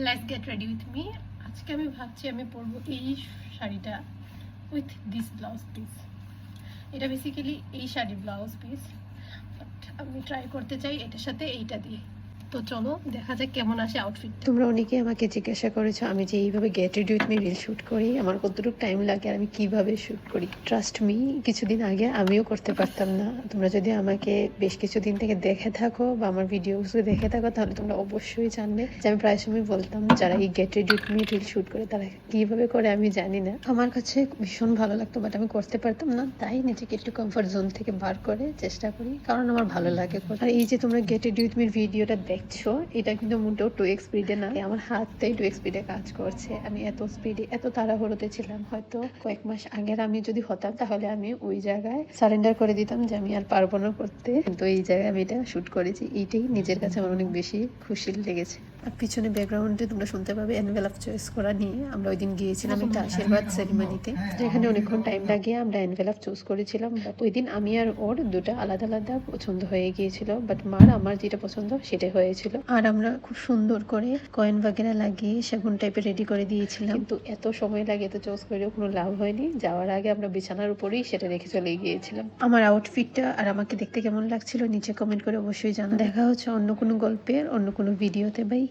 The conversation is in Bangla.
Let's get ready with me. আজকে আমি ভাবছি আমি পরবো এই শাড়িটা উইথ দিস ব্লাউজ পিস। এটা বেসিক্যালি এই শাড়ির ব্লাউজ পিস, বাট আমি ট্রাই করতে চাই এটার সাথে এইটা দিয়ে। তো চলো দেখা যাক কেমন আসে আউটফিট। তোমরা অনেকে আমাকে জিজ্ঞাসা করেছো আমি যে এইভাবে get ready with me reel shoot করি আমার কতটুকু টাইম লাগে আর আমি কিভাবে শ্যুট করি। ট্রাস্ট মি, কিছুদিন আগে আমিও করতে পারতাম না। তোমরা যদি আমাকে বেশ কিছুদিন থেকে দেখে থাকো বা আমার ভিডিওস দেখে থাকো তাহলে তোমরা অবশ্যই জানবে যে আমি প্রায় সময় বলতাম যারা এই get ready with me reel shoot করে তারা কিভাবে করে আমি জানি না। আমার কাছে ভীষণ ভালো লাগতো বাট আমি করতে পারতাম না, তাই নিজেকে একটু কমফর্ট জোন থেকে বার করে চেষ্টা করি, কারণ আমার ভালো লাগে। আর এই যে তোমরা গেট রেডি উইথ মির ভিডিওটা দেখছো এটা কিন্তু মোটেও 2x স্পিডে না, আমার হাতটাই 2x স্পিডে কাজ করছে। আমি এত স্পিডে এত তাড়াহুড়োতে ছিলাম, হয়তো কয়েক মাস আগের আমি যদি হতাম তাহলে আমি ওই জায়গায় সারেন্ডার করে দিতাম যে আমি আর পারবো না করতে, কিন্তু এই জায়গায় আমি এটা শুট করেছি। এইটাই নিজের কাছে আমার অনেক বেশি খুশি লেগেছে। আর পিছনে ব্যাকগ্রাউন্ডে তোমরা শুনতে পাবে এনভেলপ চয়েস করা নিয়ে। আমরা ওই দিন গিয়েছিলাম একটা আশীর্বাদ সেরিমনিতে, যেখানে অনেকক্ষণ টাইম লাগিয়ে আমরা এনভেলপ চুজ করেছিলাম। বাট ওই দিন আমি আর ওর দুটো আলাদা আলাদা পছন্দ হয়ে গিয়েছিল, বাট মার আমার যেটা পছন্দ সেটাই হয়েছিল। আর আমরা খুব সুন্দর করে কয়েন বাগেরা লাগিয়ে সেগুন টাইপের রেডি করে দিয়েছিলাম, কিন্তু এত সময় লাগে এত চয়েস করেও কোনো লাভ হয়নি। যাওয়ার আগে আমরা বিছানার উপরেই সেটা রেখে চলে গিয়েছিলাম। আমার আউটফিটটা আর আমাকে দেখতে কেমন লাগছিল নিচে কমেন্ট করে অবশ্যই জানা। দেখা হচ্ছে অন্য কোনো গল্পের অন্য কোনো ভিডিওতে। বাই।